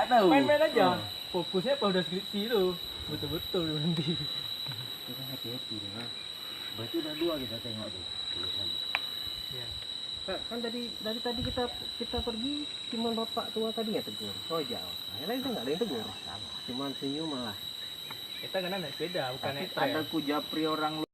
nggak tahu. Main-main aja. Fokusnya pada skripsi itu. Betul-betul nanti. Kita happy-happy dengan. Berarti udah 2 kita tengok tuh tulisan. Ya. Kan dari tadi kita pergi cuma bapak tua tadi ya tegur. Oh jauh. Yang lain tuh nggak ada yang tegur. Cuman senyum malah. Kita kan naik sepeda, bukan Tapi naik trail. ada ku japri orang lu.